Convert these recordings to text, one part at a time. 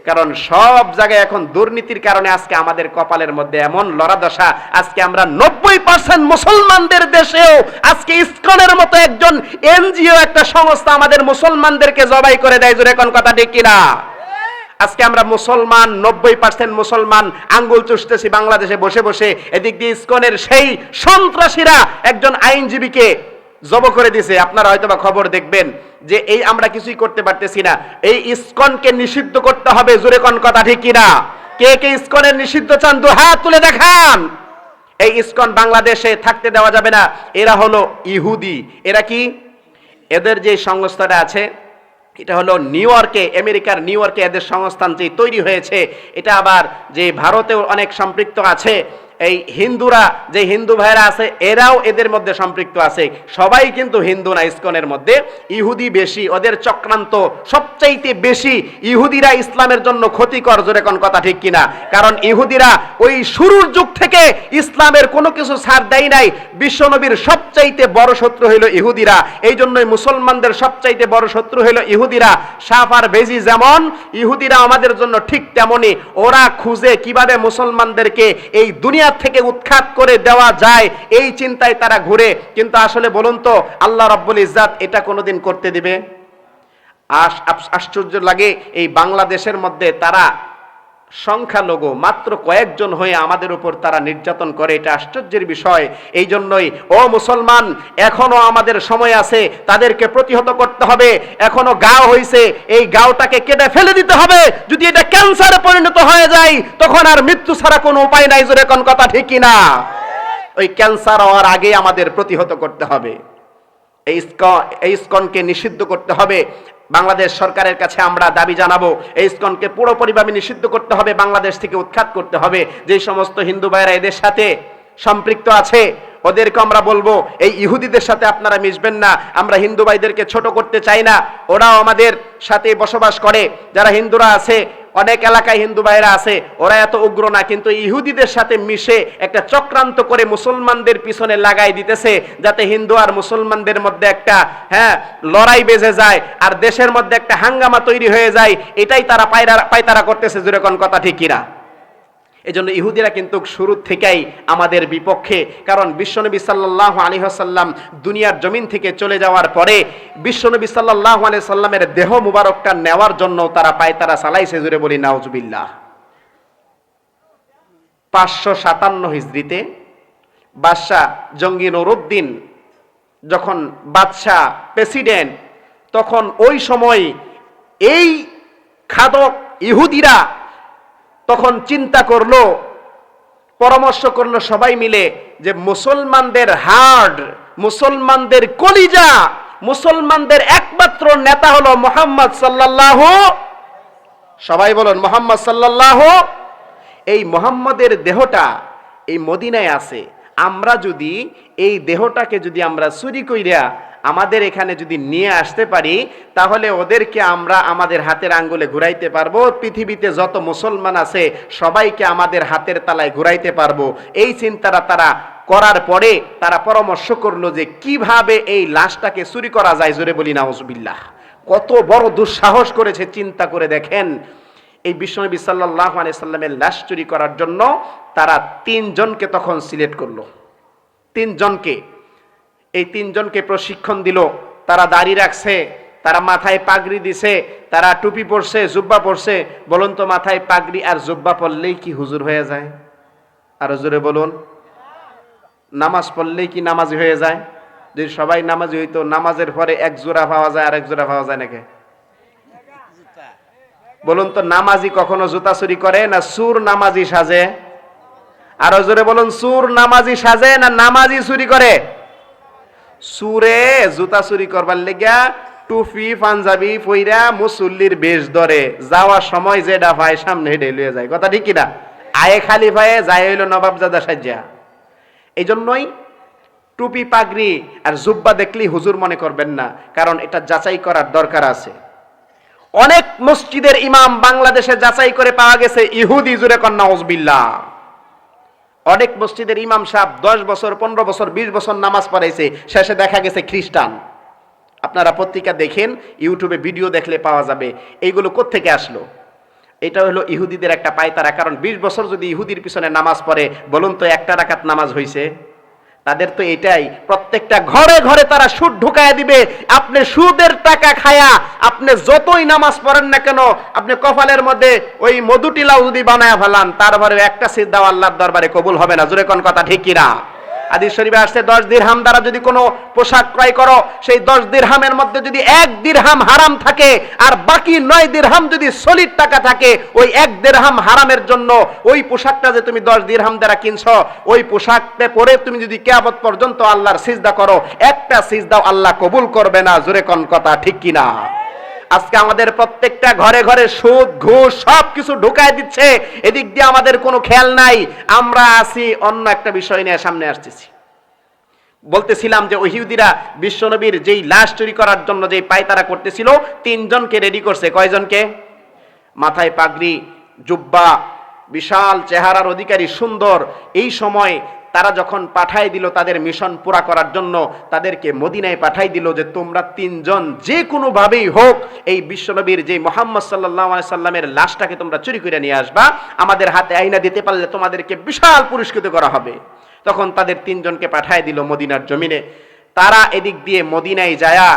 কারণ সব জায়গায় এখন দুর্নীতির কারণে আজকে আমাদের কপালের মধ্যে এমন লড়াদশা, আজকে আমরা 90% মুসলমানদের দেশেও আজকে ইসকনের মতো একজন এনজিও একটা সংস্থা আমাদের মুসলমানদেরকে জবাই করে দেয়। জোরে কোন কথা ঠিক কিনা? আজকে আমরা মুসলমান 90% মুসলমান আঙ্গুল চুষতেছি বাংলাদেশে বসে বসে, এদিক দিয়ে ইসকনের সেই সন্ত্রাসীরা একজন আইনজীবীকে জব করে দিয়েছে। আপনারা হয়তোবা খবর দেখবেন যে এই আমরা কিছুই করতে পারতেছি না, এই ইসকনকে নিষিদ্ধ করতে হবে। জোরে কোন কথা ঠিক কিনা? কে কে ইসকনের নিষিদ্ধ চান দু হাত তুলে দেখান। এই ইসকন বাংলাদেশে থাকতে দেওয়া যাবে না। এরা হলো ইহুদি। এরা কি? এদের যে সংস্থাটা আছে এটা হলো নিউ ইয়র্কে, আমেরিকার নিউ ইয়র্কে এদের সংস্থান যে তৈরি হয়েছে, এটা আবার যে ভারতেও অনেক সম্পৃক্ত আছে। এই হিন্দুরা, যে হিন্দু ভাইরা আছে এরাও এদের মধ্যে সম্পৃক্ত আছে। সবাই কিন্তু হিন্দু না, ইসকনের মধ্যে ইহুদি বেশি। ওদের চক্রান্ত সবচাইতে বেশি। ইহুদিরা ইসলামের জন্য ক্ষতিকর। জোরে কোন কথা ঠিক কিনা? কারণ ইহুদিরা ওই শুরুর যুগ থেকে ইসলামের কোনো কিছু ছাড় দেয় নাই। বিশ্বনবীর সবচাইতে বড় শত্রু হইল ইহুদিরা। এই জন্যই মুসলমানদের সবচাইতে বড় শত্রু হইল ইহুদিরা। সাপ আর বেজি যেমন, ইহুদিরা আমাদের জন্য ঠিক তেমনি। ওরা খুঁজে কিভাবে মুসলমানদেরকে এই দুনিয়া থেকে উৎখাত করে দেওয়া যায়, এই চিন্তায় তারা ঘুরে। কিন্তু আসলে বলুন তো, আল্লাহ রাব্বুল ইজ্জাত এটা কোনোদিন করতে দিবে? আশ্চর্য লাগে, এই বাংলাদেশের মধ্যে তারা সংখ্যালঘু মাত্র কয়েকজন হয়ে আমাদের উপর তারা নির্যাতন করে। এটা আশ্চর্যের বিষয়। এই জন্যই ও মুসলমান, এখনো আমাদের সময় আছে, তাদেরকে প্রতিহত করতে হবে। এখনো গাও হইছে, এই গাওটাকে কেটে ফেলে দিতে হবে। যদি এটা ক্যান্সারে পরিণত হয়ে যায় তখন আর মৃত্যু ছাড়া কোনো উপায় নাই। জোরে কোন কথা ঠিক কিনা? ওই ক্যান্সার হওয়ার আগে আমাদের প্রতিহত করতে হবে। এই ইসকনকে নিষিদ্ধ করতে হবে। বাংলাদেশ সরকারের কাছে আমরা দাবি জানাবো, এই ইসকনকে পুরোপুরিভাবে নিষিদ্ধ করতে হবে, বাংলাদেশ থেকে উৎখাত করতে হবে। যে সমস্ত হিন্দু ভাইরা এদের সাথে সম্পৃক্ত আছে ওদেরকে আমরা বলবো, এই ইহুদিদের সাথে আপনারা মিশবেন না। আমরা হিন্দু ভাইদেরকে ছোট করতে চাই না, ওরাও আমাদের সাথে বসবাস করে। যারা হিন্দুরা আছে, অনেক এলাকায় হিন্দু ভাইরা আছে, ওরা এত উগ্র না, কিন্তু ইহুদিদের সাথে মিশে একটা চক্রান্ত করে মুসলমানদের পিছনে লাগাই দিতেছে, যাতে হিন্দু আর মুসলমানদের মধ্যে একটা লড়াই বেজে যায় আর দেশের মধ্যে একটা হাঙ্গামা তৈরি হয়ে যায়। এটাই তারা পায়তারা করতেছে। জোরে কোন কথা ঠিক কিনা? এজন্য ইহুদিরা কিন্তু শুরু থেকেই আমাদের বিপক্ষে। কারণ বিশ্বনবী সাল্লাল্লাহু আলাইহি ওয়াসাল্লাম দুনিয়ার জমিন থেকে চলে যাওয়ার পরে বিশ্বনবী সাল্লাল্লাহু আলাইহি সাল্লামের দেহ মুবারকটা নেওয়ার জন্য তারা পায়তারা চালাইছে। জোরে বলি নাউজুবিল্লাহ। 557 হিজরিতে বাদশাহ জঙ্গি নুরউদ্দিন যখন বাদশাহ প্রেসিডেন্ট, তখন ওই সময় এই খাদক ইহুদিরা তখন চিন্তা করলো, পরামর্শ করলো সবাই মিলে যে মুসলমানদের হার্ট, মুসলমানদের কলিজা, মুসলমানদের একমাত্র নেতা হলো মুহাম্মদ সাল্লাল্লাহু, সবাই বলুন মুহাম্মদ সাল্লাল্লাহু। এই মুহাম্মদের দেহটা এই মদিনায় আছে। আমরা যদি এই দেহটাকে যদি আমরা চুরি কইরা আমাদের এখানে যদি নিয়ে আসতে পারি, তাহলে ওদেরকে আমরা আমাদের হাতের আঙ্গুলে ঘুরাইতে পারবো। পৃথিবীতে যত মুসলমান আছে সবাইকে আমাদের হাতের তালায় ঘুরাইতে পারবো। এই চিন্তাটা তারা করার পরে তারা পরামর্শ করলো যে কিভাবে এই লাশটাকে চুরি করা যায়। জোরে বলি নাউজুবিল্লাহ। কত বড় দুঃসাহস করেছে, চিন্তা করে দেখেন। এই বিশ্বনবী সাল্লাল্লাহু আলাইহি সাল্লামের লাশ চুরি করার জন্য তারা 3 জনকে তখন সিলেক্ট করলো। 3 জনকে, এই 3 জনকে প্রশিক্ষণ দিল। তারা দাড়ি রাখছে, তারা মাথায় পাগড়ি দিছে, তারা টুপি পরছে, জুব্বা পরছে। বলুন তো, মাথায় পাগড়ি আর জুব্বা পরলেই কি হুজুর হয়ে যায়? আরো জোরে বলুন। নামাজ পড়লেই কি নামাজি হয়ে যায়? যদি সবাই নামাজি হইতো, নামাজের পরে এক জোড়া পাওয়া যায় আর এক জোড়া পাওয়া যায় নাকি? বলুন তো, নামাজি কখনো জুতা চুরি করে না সুর নামাজি সাজে? আরো জোরে বলুন, সুর নামাজি সাজে না নামাজি চুরি করে? সুরে জুতা চুরি করবার লেগা টুপি পাঞ্জাবি পইরা মুসল্লির বেশ ধরে, যাওয়ার সময় যেটা ভাই সামনে হেঁটে লয়ে যায়। কথা ঠিক কিনা? আয়ে খালি ভাইয়ে যায় হইল নবাবজাদা সাজ্জা। এই জন্যই টুপি পাগড়ি আর জুব্বা দেখলেই হুজুর মনে করবেন না, কারণ এটা যাচাই করার দরকার আছে। অনেক মসজিদের ইমাম বাংলাদেশে যাচাই করে পাওয়া গেছে ইহুদি। জুরে কন্যা নাউজুবিল্লাহ। অনেক মসজিদের ইমাম সাহেব 10 বছর 15 বছর 20 বছর নামাজ পড়াইছে, শেষে দেখা গেছে খ্রিস্টান। আপনারা পত্রিকা দেখেন, ইউটিউবে ভিডিও দেখলে পাওয়া যাবে। এইগুলো কোত্থেকে আসলো? এটা হলো ইহুদিদের একটা পায়তারা। কারণ 20 বছর যদি ইহুদির পিছনে নামাজ পড়ে, বলুন তো একটা রাকাত নামাজ হইছে? তাদের তো এটাই, প্রত্যেকটা ঘরে ঘরে তারা সুদ ঢুকায় দিবে। আপনি সুদের টাকা খায়া আপনি যতই নামাজ পড়েন না কেন, আপনি কপালের মধ্যে ওই মধুটিলাও যদি বানায় ফেলান, তারপরে একটা সিজদাও আল্লাহর দরবারে কবুল হবে না। জোরে কোন কথা ঠিক কিনা? হাদিস শরীফে আসছে 10 দিরহাম দ্বারা যদি কোনো পোশাক ক্রয় করো, সেই 10 দিরহামের মধ্যে যদি 1 দিরহাম হারাম থাকে আর বাকি 9 দিরহাম যদি সলিড টাকা থাকে, ওই 1 দিরহাম হারামের জন্য ওই পোশাকটা যে তুমি 10 দিরহাম দ্বারা কিনছো, ওই পোশাকটা পরে তুমি যদি কিয়ামত পর্যন্ত আল্লাহর সিজদা করো, একটা সিজদাও আল্লাহ কবুল করবে না। জোরে কোন কথা ঠিক কিনা? আজকে আমাদের প্রত্যেকটা ঘরে ঘরে সুদ ঘুষ সবকিছু ঢুকায় দিচ্ছে, এদিক দিয়ে আমাদের কোনো খেয়াল নাই। আমরা আছি অন্য একটা বিষয় নিয়ে সামনে আসতেছি। বলতেছিলাম যে ইহুদিরা বিশ্বনবীর যেই লাশ চুরি করার জন্য যে পায়তারা করতেছিল, 3 জনকে রেডি করছে। কয়জনকে? মাথায় পাগড়ি, জুব্বা, বিশাল চেহারার অধিকারী, সুন্দর। এই সময় তারা যখন পাঠাই দিল তাদের মিশন পুরা করার জন্য, তাদেরকে মদিনায় পাঠাই দিল যে তোমরা 3 জন যে কোনো ভাবেই হোক এই বিশ্বনবীর যে মুহাম্মদ সাল্লাল্লাহু আলাইহি সাল্লামের লাশটাকে তোমরা চুরি করে নিয়ে আসবা, আমাদের হাতে আইনা দিতে পারলে তোমাদেরকে বিশাল পুরস্কৃত করা হবে। তখন তাদের 3 জনকে পাঠাই দিল মদিনার জমিনে। তারা এদিক দিয়ে মদিনায় যায়া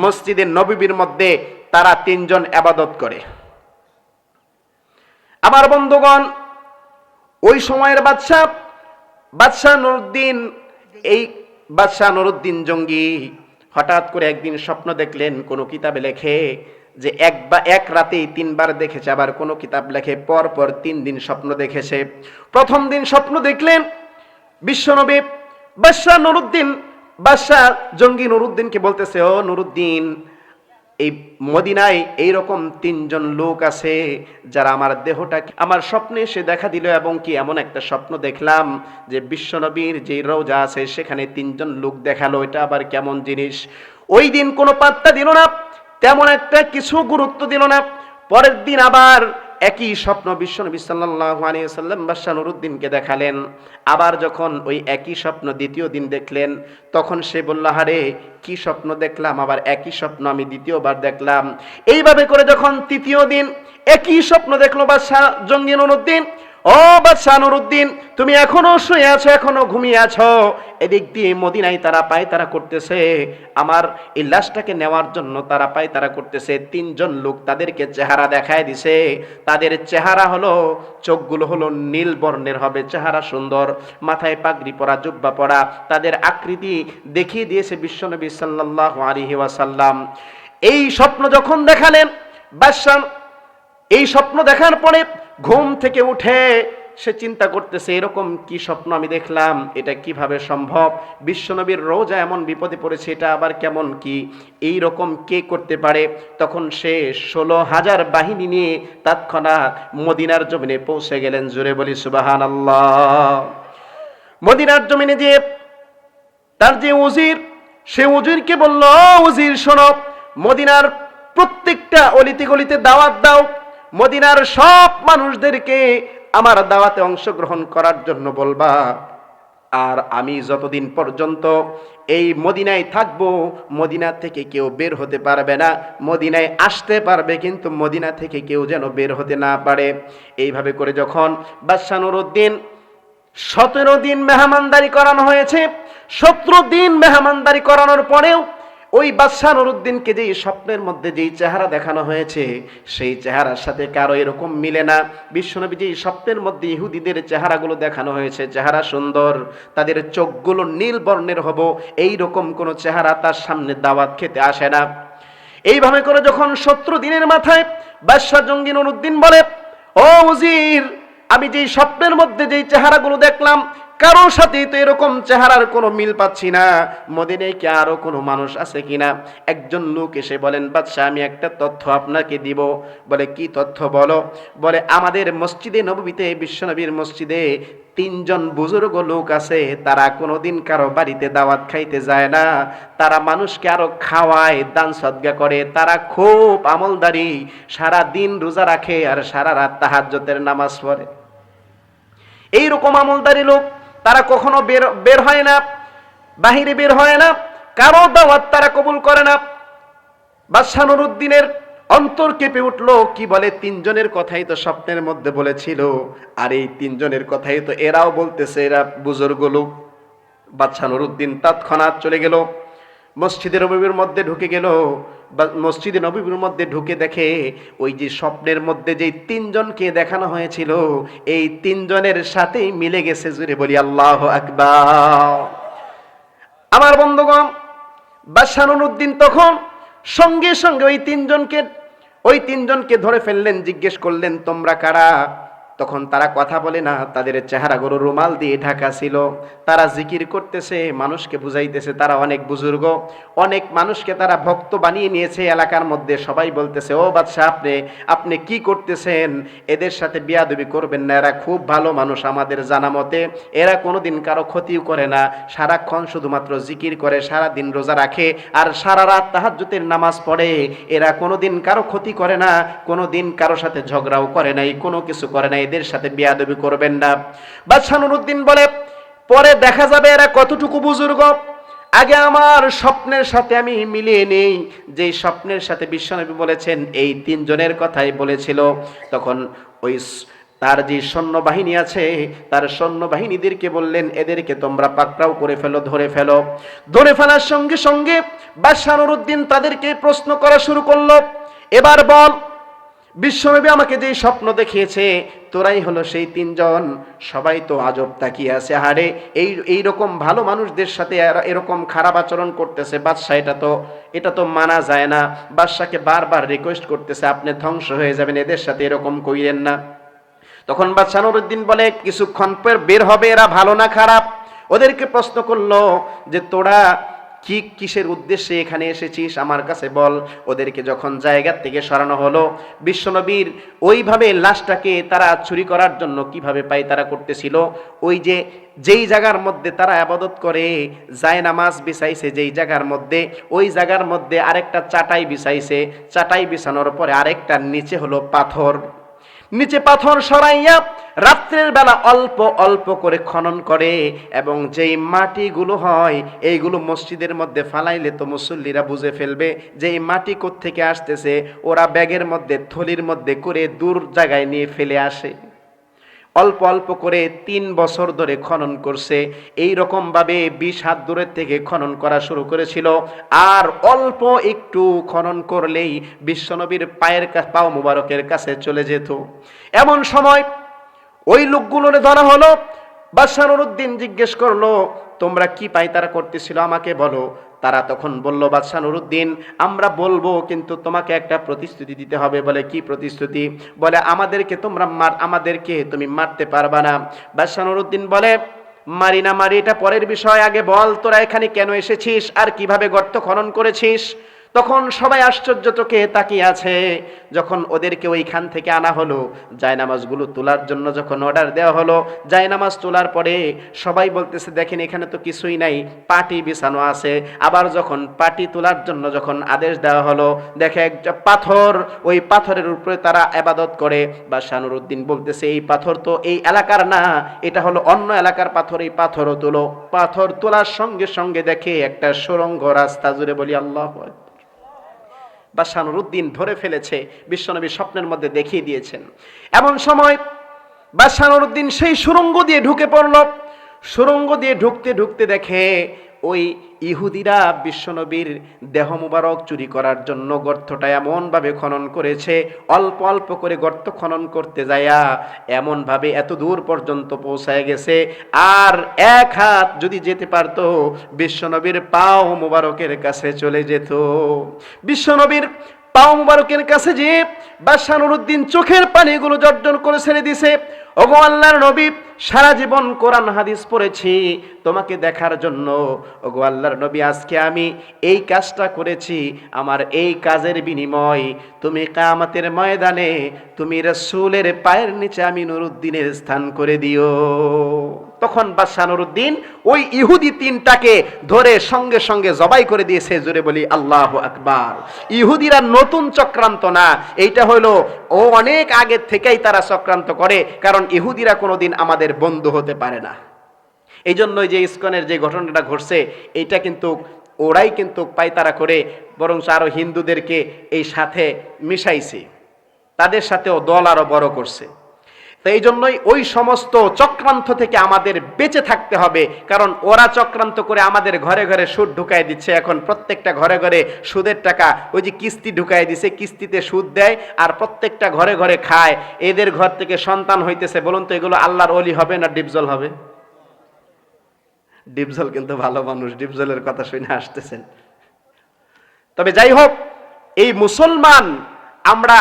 মসজিদে নববীর মধ্যে তারা 3 জন ইবাদত করে। আমার বন্ধুগণ, ওই সময়ের বাদশাহ নুরউদ্দিন, এই বাদশাহ নুরউদ্দিন জঙ্গি হঠাৎ করে একদিন স্বপ্ন দেখলেন। কোন কিতাবে লেখে যে এক রাতেই 3 বার দেখেছে, আবার কোন কিতাব লেখে পর পর 3 দিন স্বপ্ন দেখেছে। প্রথম দিন স্বপ্ন দেখলেন বিশ্বনবী বাদশাহ জঙ্গি নুরউদ্দিনকে বলতেছে, ও নুরউদ্দিন, এই মদিনায় এইরকম 3 জন লোক আছে যারা আমার দেহটা আমার স্বপ্নে এসে দেখা দিল, এবং কি এমন একটা স্বপ্ন দেখলাম যে বিশ্বনবীর যে রওজা আছে সেখানে 3 জন লোক দেখালো। এটা আবার কেমন জিনিস? ওই দিন কোনো পাত্তা দিল না, তেমন একটা কিছু গুরুত্ব দিল না। পরের দিন আবার একই স্বপ্ন বিশ্বনবী সাল্লাল্লাহু আলাইহি ওয়াসাল্লাম বাদশাহ নুরউদ্দিনকে দেখালেন। আবার যখন ওই একই স্বপ্ন দ্বিতীয় দিন দেখলেন, তখন সে বলল, আরে কি স্বপ্ন দেখলাম, আবার একই স্বপ্ন আমি দ্বিতীয়বার দেখলাম। এইভাবে করে যখন তৃতীয় দিন একই স্বপ্ন দেখলো বাদশাহ জঙ্গি নুরউদ্দিন, ও বাদশাহ নুরউদ্দিন, তুমি এখনো শুয়ে আছো, এখনো ঘুমিয়ে আছো। এদিক দিয়ে মদিনায় তারা পায়তারা করতেছে, আমার এই লাশটাকে নেওয়ার জন্য তারা পায়তারা করতেছে। 3 জন লোক তাদেরকে চেহারা দেখায় দিছে। তাদের চেহারা হলো, চোখগুলো হলো নীল বর্ণের হবে, চেহারা সুন্দর, মাথায় পাগড়ি পরা, জুব্বা পরা, তাদের আকৃতি দেখিয়ে দিয়েছে বিশ্বনবী সাল্লাল্লাহু আলাইহি ওয়াসাল্লাম। এই স্বপ্ন যখন দেখালেন বাদশাহ, এই স্বপ্ন দেখার পরে ঘুম থেকে উঠে সে চিন্তা করতেছে, এরকম কি স্বপ্ন আমি দেখলাম, এটা কিভাবে সম্ভব? বিশ্বনবীর রোজা এমন বিপদে পড়েছে, এটা আবার কেমন কি, এই রকম কে করতে পারে? তখন সে 16,000 বাহিনী নিয়ে তৎক্ষণাৎ মদিনার জমিনে পৌঁছে গেলেন। জোরে বলি সুবহানাল্লাহ। মদিনার জমিনে যে তার যে উজির, সে উজিরকে বলল, উজির শোনো, মদিনার প্রত্যেকটা অলিতে গলিতে দাওয়াত দাও, মদিনার সব মানুষদেরকে আমার দাওয়াতে অংশগ্রহণ করার জন্য বলবা। আর আমি যতদিন পর্যন্ত এই মদিনায় থাকবো, মদিনা থেকে কেউ বের হতে পারবে না। মদিনায় আসতে পারবে, কিন্তু মদিনা থেকে কেউ যেন বের হতে না পারে। এইভাবে করে যখন বাদশাহ নুরউদ্দিন 17 দিন মেহমানদারি করানো হয়েছে, 17 দিন মেহমানদারি করানোর পরেও ওই বাদশাহ নুরউদ্দিনকে যেই স্বপ্নের মধ্যে যেই চেহারা দেখানো হয়েছে, সেই চেহারার সাথে কারো এরকম মিলে না। বিশ্বনবী যেই স্বপ্নের মধ্যে ইহুদিদের চেহারাগুলো দেখানো হয়েছে, চেহারা সুন্দর, তাদের চোখগুলো নীল বর্ণের হবো, এই রকম কোন চেহারা তার সামনে দাওয়াত খেতে আসে না। এইভাবে করে যখন 17 দিনের মাথায় বাদশাহ জঙ্গি নুরউদ্দিন বলে, ও উজির, আমি যেই স্বপ্নের মধ্যে যেই চেহারাগুলো দেখলাম, কারোর সাথেই তো এরকম চেহারার কোনো মিল পাচ্ছি না। মদিনায় কি আরো কোনো মানুষ আছে কিনা? একজন লোক এসে বলেন, বাদশাহ, আমি একটা তথ্য আপনাকে দিব। বলে, কি তথ্য বলো? বলে, আমাদের মসজিদে নববীতে, বিশ্বনবীর মসজিদে 3 জন বুজুর্গ লোক আছে, তারা কোনোদিন কারো বাড়িতে দাওয়াত খাইতে যায় না, তারা মানুষকে আরো খাওয়ায়, দান সদকা করে, তারা খুব আমলদারি, সারা দিন রোজা রাখে আর সারা রাত তাহাজ্জুদের নামাজ পড়ে। এইরকম আমলদারি লোক, তারা কখনো বের হয় না, বাহিরে বের হয় না, কারো দাওয়াত তারা কবুল করে না। বাদশাহ নুরউদ্দিনের অন্তর কেঁপে উঠলো, কি বলে তিনজনের কথাই তো স্বপ্নের মধ্যে বলেছিল, আর এই তিনজনের কথাই তো এরাও বলতেছে, এরা বুজুর্গ লোক। বাদশা নুরউদ্দিন তৎক্ষণাৎ চলে গেল, মসজিদে নববীর মধ্যে ঢুকে গেল। মসজিদে নববীর মধ্যে ঢুকে দেখে ওই যে স্বপ্নের মধ্যে যেই তিনজনকে দেখানো হয়েছিল এই তিনজনের সাথেই মিলে গেছে। জুড়ে বলি আল্লাহু আকবার। আমার বন্ধুগণ, বাদশা নুরউদ্দিন তখন সঙ্গে সঙ্গে ওই তিনজনকে ধরে ফেললেন, জিজ্ঞেস করলেন তোমরা কারা? তখন তারা কথা বলে না, তাদের চেহারাগুলো রুমাল দিয়ে ঢাকা ছিল। তারা জিকির করতেছে, মানুষকে বুঝাইতেছে তারা অনেক বুজুর্গ, অনেক মানুষকে তারা ভক্ত বানিয়ে নিয়েছে এলাকার মধ্যে। সবাই বলতেছে, ও বাদশা, আপনি কি করতেছেন? এদের সাথে বিয়াদবি করবেন না, এরা খুব ভালো মানুষ আমাদের জানা মতে। এরা কোনোদিন কারো ক্ষতিও করে না, সারাক্ষণ শুধুমাত্র জিকির করে, সারা দিন রোজা রাখে, আর সারা রাত তাহাজ্জুদের নামাজ পড়ে। এরা কোনোদিন কারো ক্ষতি করে না, কোনোদিন কারো সাথে ঝগড়াও করে নাই, কোনো কিছু করে নাই, এদের সাথে বিয়াদবি করবেন না। বাদশা নুরউদ্দিন বলে, পরে দেখা যাবে এরা কতটুকু বুজুর্গ, আগে আমার স্বপ্নের সাথে আমি মিলিয়ে নেই। যে স্বপ্নের সাথে বিশ্বনবী বলেছেন এই তিনজনের কথাই বলেছিল, তখন ওই তার যে সৈন্যবাহিনী আছে তার সৈন্যবাহিনীদেরকে বললেন, এদেরকে তোমরা পাকড়াও করে ফেলো, ধরে ফেলো। ধরে ফেলার সঙ্গে সঙ্গে বাদশা নুরউদ্দিন তাদেরকে প্রশ্ন করা শুরু করলো, এবার বল, বিশ্বনবী আমাকে যে স্বপ্ন দেখিয়েছে তোরাই হলো সেই তিনজন। সবাই তো আজব তাকিয়ে আছে, হারে এই রকম ভালো মানুষদের সাথে এরকম খারাপ আচরণ করতেছে। বাদশা এটা তো মানা যায় না। বাদশাকে বারবার রিকোয়েস্ট করতেছে, আপনি ধ্বংস হয়ে যাবেন, এদের সাথে এরকম কইরেন না। তখন বাদশা নুরউদ্দিন বলে, কিছুক্ষণ পর বের হবে এরা ভালো না খারাপ। ওদেরকে প্রশ্ন করলো যে তোরা কিসের উদ্দেশ্যে এখানে এসেছিস, আমার কাছে বল। ওদেরকে যখন জায়গা থেকে সরানো হলো, বিশ্বনবীর ওইভাবে লাশটাকে তারা চুরি করার জন্য কিভাবে পায় তারা করতেছিল, ওই যেই জায়গার মধ্যে তারা ইবাদত করে যায় নামাজ বিছাইছে, যেই জায়গার মধ্যে, ওই জায়গার মধ্যে আরেকটা চাটাই বিছাইছে। চাটাই বিছানোর পরে আরেকটার নিচে হলো পাথর। নিচে পাথর সরাইয়া রাত্রের বেলা অল্প অল্প করে খনন করে, এবং যেই মাটিগুলো হয় এইগুলো মসজিদের মধ্যে ফালাইলে তো মুসল্লিরা বুঝে ফেলবে যে এই মাটি কোত্থেকে আসতেছে। ওরা ব্যাগের মধ্যে, থলির মধ্যে করে দূর জায়গায় নিয়ে ফেলে আসে। অল্প অল্প করে 3 বছর ধরে খনন করছে। এই রকম ভাবে 20 হাত দূরের থেকে খনন করা শুরু করেছিল। আর অল্প একটু খনন করলেই বিশ্বনবীর পাও মুবারকের কাছে চলে যেত। এমন সময় ওই লোকগুলোরে ধরা হলো। বাদশা নুরউদ্দিন জিজ্ঞেস করলো, তোমরা কি পায়তারা করতেছিল আমাকে বলো। তারা তখন বলল, বাদশা নুরউদ্দিন আমরা বলবো, কিন্তু তোমাকে একটা প্রতিশ্রুতি দিতে হবে। বলে, কি প্রতিশ্রুতি? বলে, আমাদেরকে তুমি মারতে পারবা না। বাদশা নুরউদ্দিন বলে, মারি না মারি এটা পরের বিষয়, আগে বল তোরা এখানে কেন এসেছিস আর কিভাবে গর্ত খনন করেছিস। তখন সবাই আশ্চর্য চোখে তাকিয়ে আছে। যখন ওদেরকে ওইখান থেকে আনা হলো, জায়নামাজগুলো তোলার জন্য যখন অর্ডার দেওয়া হলো, জায়নামাজ তোলার পরে সবাই বলতেছে, দেখেন এখানে তো কিছুই নাই, পাটি বিছানো আছে। আবার যখন পাটি তোলার জন্য যখন আদেশ দেওয়া হলো, দেখে একটা পাথর, ওই পাথরের উপরে তারা ইবাদত করে। বাদশা নুরউদ্দিন বলতেছে, এই পাথর তো এই এলাকার না, এটা হলো অন্য এলাকার পাথর, এই পাথরও তোলো। পাথর তোলার সঙ্গে সঙ্গে দেখে একটা সুড়ঙ্গ রাস্তা। জুড়ে বলি আল্লাহু আকবার। বাদশা নুরউদ্দিন ধরে ফেলেছে, বিশ্বনবী স্বপ্নের মধ্যে দেখিয়ে দিয়েছেন। এমন সময় বাদশা নুরউদ্দিন সেই সুড়ঙ্গ দিয়ে ঢুকে পড়ল। সুড়ঙ্গ দিয়ে ঢুকতে ঢুকতে দেখে ওই ইহুদিরা বিশ্বনবীর দেহ মুবারক চুরি করার জন্য গর্তটা এমন ভাবে খনন করেছে, অল্প অল্প করে গর্ত খনন করতে যায়া এমন ভাবে এত দূর পর্যন্ত পৌঁছায় গেছে। আর এক হাত যদি যেতে পারতো বিশ্বনবীর পাও মুবারকের কাছে চলে যেত। বিশ্বনবীর পাও মুবারকের কাছে যে বাদশা নুরউদ্দিন চোখের পানিগুলো জর্জর করে ছেড়ে দিছে। ওগো আল্লাহর নবী, সারা জীবন কোরআন হাদিস পড়েছি তোমাকে দেখার জন্য। ওগো আল্লাহর নবী, আজকে আমি এই কাজটা করেছি, আমার এই কাজের বিনিময় তুমি কিয়ামতের ময়দানে তুমি রাসূলের পায়ের নিচে আমি নুরউদ্দিনের স্থান করে দিও। তখন বাদশা নুরউদ্দিন ওই ইহুদি তিনটাকে ধরে সঙ্গে সঙ্গে জবাই করে দিয়েছে। জোরে বলি আল্লাহু আকবার। ইহুদিরা নতুন চক্রান্ত না, এইটা হলো ও অনেক আগের থেকেই তারা চক্রান্ত করে, কারণ ইহুদিরা কোনোদিন আমাদের বন্ধু হতে পারে না। এই জন্যই যে ইসকনের যে ঘটনাটা ঘটছে, এইটা কিন্তু ওরাই কিন্তু পায়তারা করে বরং আরো হিন্দুদেরকে এই সাথে মিশাইছে, তাদের সাথেও দল আরো বড় করছে। তো এই জন্যই ওই সমস্ত চক্রান্ত থেকে আমাদের বেঁচে থাকতে হবে, কারণ ওরা চক্রান্ত করে আমাদের ঘরে ঘরে সুদ ঢুকাই দিচ্ছে। এখন প্রত্যেকটা ঘরে ঘরে সুদের টাকা, ওই যে কিস্তি ঢুকাই দিছে, কিস্তিতে সুদ দেয় আর প্রত্যেকটা ঘরে ঘরে খায়। এদের ঘর থেকে সন্তান হইতেছে। বলুন তো এগুলো আল্লাহর ওলি হবে না ডিপজল হবে? ডিপজল কিন্তু ভালো মানুষ, ডিপজলের কথা শুনে আসতেছেন। তবে যাই হোক, এই মুসলমান আমরা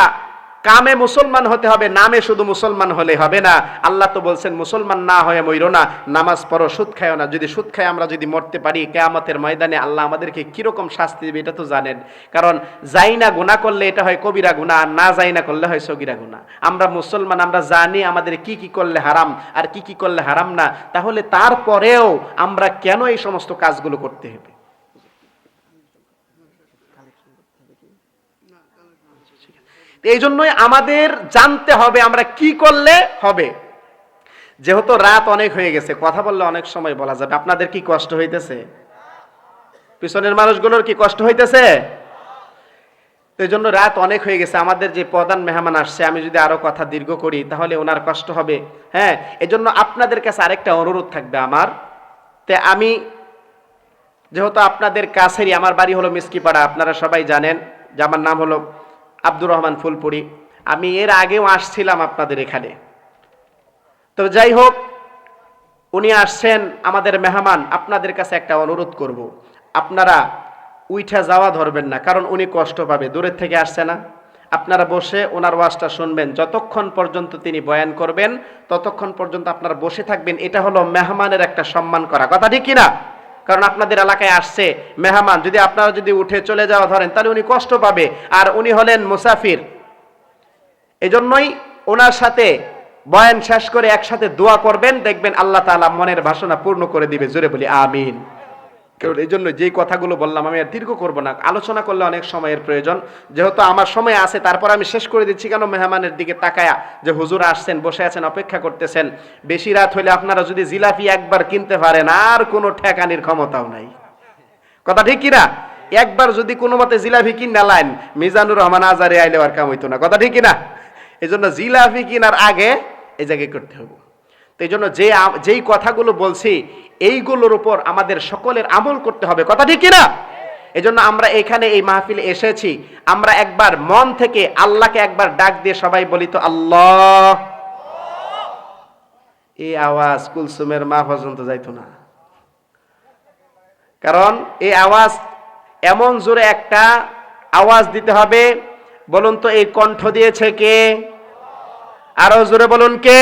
কামে মুসলমান হতে হবে, নামে শুধু মুসলমান হলে হবে না। আল্লাহ তো বলছেন মুসলমান না হয়ে মইরো না, নামাজ পড়ো, সুদ খায়ও না। যদি সুদ খায় আমরা যদি মরতে পারি, কিয়ামতের ময়দানে আল্লাহ আমাদেরকে কিরকম শাস্তি দেবে এটা তো জানেন। কারণ যাই না গুনাহ করলে এটা হয় কবিরা গুনাহ, আর না যাই না করলে হয় সগীরা গুনাহ। আমরা মুসলমান, আমরা জানি আমাদের কি কি করলে হারাম আর কি কি করলে হারাম না, তাহলে তারপরেও আমরা কেন এই সমস্ত কাজগুলো করতে হবে? এই জন্যই আমাদের জানতে হবে আমরা কি করলে হবে। যেহেতু রাত অনেক হয়ে গেছে, কথা বললে অনেক সময় বলা যাবে। আপনাদের কি কষ্ট হইতেছে? পিছনের মানুষগুলোর কি কষ্ট হইতেছে? এই জন্য রাত অনেক হয়ে গেছে। আমাদের যে প্রধান মেহমান আসছে, আমি যদি আরো কথা দীর্ঘ করি তাহলে ওনার কষ্ট হবে। হ্যাঁ, এই জন্য আপনাদের কাছে আরেকটা অনুরোধ থাকবে আমার। তে আমি যেহেতু আপনাদের কাছেরই, আমার বাড়ি হলো মিসকিপাড়া, আপনারা সবাই জানেন যে আমার নাম হলো আব্দুর রহমান ফুলপুরি। আমি এর আগেও আসছিলাম আপনাদের এখানে। তো যাই হোক, উনি আসছেন আমাদের মেহমান। আপনাদের কাছে একটা অনুরোধ করব, আপনারা উইঠা যাওয়া ধরবেন না, কারণ উনি কষ্ট পাবে। দূরের থেকে আসছে না, আপনারা বসে ওনার ওয়াজটা শুনবেন। যতক্ষণ পর্যন্ত তিনি বয়ান করবেন ততক্ষণ পর্যন্ত আপনারা বসে থাকবেন। এটা হলো মেহমানের একটা সম্মান করা, কথা ঠিক কিনা? কারণ আপনাদের এলাকায় আসছে মেহমান, যদি আপনারা যদি উঠে চলে যাওয়া ধরেন তাহলে উনি কষ্ট পাবে, আর উনি হলেন মুসাফির। এজন্যই ওনার সাথে বয়ান শেষ করে একসাথে দোয়া করবেন, দেখবেন আল্লাহ তাআলা মনের বাসনা পূর্ণ করে দিবে। জোরে বলি আমিন। কারণ এই জন্য যেই কথাগুলো বললাম আমি আর দীর্ঘ করব না, আলোচনা করলে অনেক সময়ের প্রয়োজন। যেহেতু আমার সময় আছে তারপর আমি শেষ করে দিচ্ছি। কেন? মেহমানের দিকে তাকায়া যে হুজুর আসছেন, বসে আছেন, অপেক্ষা করতেছেন। বেশি রাত হলে আপনারা যদি জিলাপি একবার কিনতে পারেন আর কোনো ঠেকানির ক্ষমতাও নাই, কথা ঠিক কিনা? একবার যদি কোনো মতে জিলাপি কিনা লাইন, মিজানুর রহমান আজারে আইলে আর কাম হইতো না, কথা ঠিক কিনা? এই জন্য জিলাপি কিনার আগে এই জায়গায় করতে হবে। তো এই জন্য যেই কথাগুলো বলছি এইগুলোর উপর আমাদের সকলের আমল করতে হবে, কথা ঠিক কিনা? এই জন্য আমরা এখানে এই মাহফিলে এসেছি, আমরা একবার মন থেকে আল্লাহকে একবার ডাক দিয়ে সবাই বলি তো আল্লাহ। এই আওয়াজ কুলসুমের মা পর্যন্ত যাইতো না, কারণ এই আওয়াজ এমন জোরে একটা আওয়াজ দিতে হবে। বলুন তো এই কণ্ঠ দিয়েছে কে? আরো জোরে বলুন কে?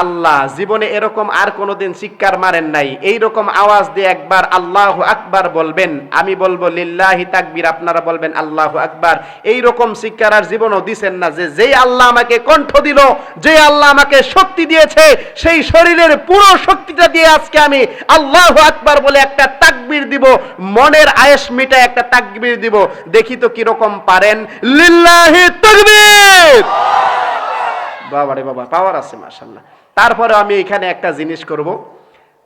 আল্লাহ। জীবনে এরকম আর কোনোদিন চিৎকার মারেন নাই। এইরকম আওয়াজ দিয়ে একবার আল্লাহু আকবার বলবেন, আমি বলবো লিল্লাহি তাকবীর, আপনারা বলবেন আল্লাহু আকবার। এইরকম চিৎকার আর জীবনও দিছেন না। যেই আল্লাহ আমাকে কণ্ঠ দিল, যে আল্লাহ আমাকে শক্তি দিয়েছে, সেই শরীরের পুরো শক্তিটা দিয়ে আজকে আমি আল্লাহু আকবার বলে একটা তাকবীর দিব, মনের আয়েশ মিটায় একটা তাকবীর দিব। দেখি তো কিরকম পারেন। লিল্লাহি তাকবীর। বাবারে বাবা, পাওয়ার আছে মাশাআল্লাহ। তারপরে আমি এখানে একটা জিনিস করব,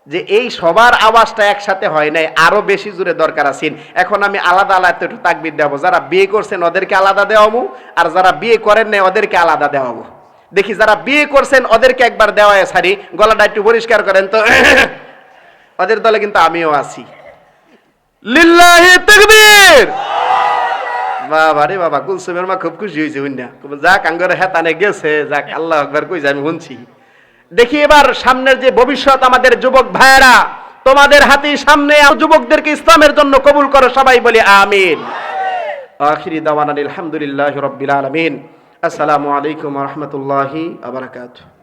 যে এই সবার আওয়াজটা একসাথে হয় নাই, আরো বেশি জোরে দরকার আছে। এখন আমি আলাদা আলাদা একটু তাকবীর দেব। যারা বিয়ে করছেন ওদেরকে আলাদা দেওয়াবো, আর যারা বিয়ে করেন নাই ওদেরকে আলাদা দেওয়াবো। দেখি যারা বিয়ে করছেন ওদেরকে একবার দেওয়ায় সারি, গলাটা একটু পরিষ্কার করেন তো। ওদের দলে কিন্তু আমিও আছি। লিল্লাহি তাকবীর। বাবা রে বাবা, কুলসুমের মা খুব খুশি হয়েছে। যাক আঙ্গরে হেতানে গেছে, যাক আল্লাহ আকবার কইছে, আমি শুনছি। দেখি এবার সামনের যে ভবিষ্যৎ আমাদের যুবক ভাইয়েরা, তোমাদের হাতেই সামনে। যুবকদেরকে ইসলামের জন্য কবুল করো, সবাই বলি আমিন। আখিরি দাওয়ানা আলহামদুলিল্লাহি রাব্বিল আলামিন। আসসালামু আলাইকুম ওয়া রাহমাতুল্লাহি ওয়া বারাকাতুহু।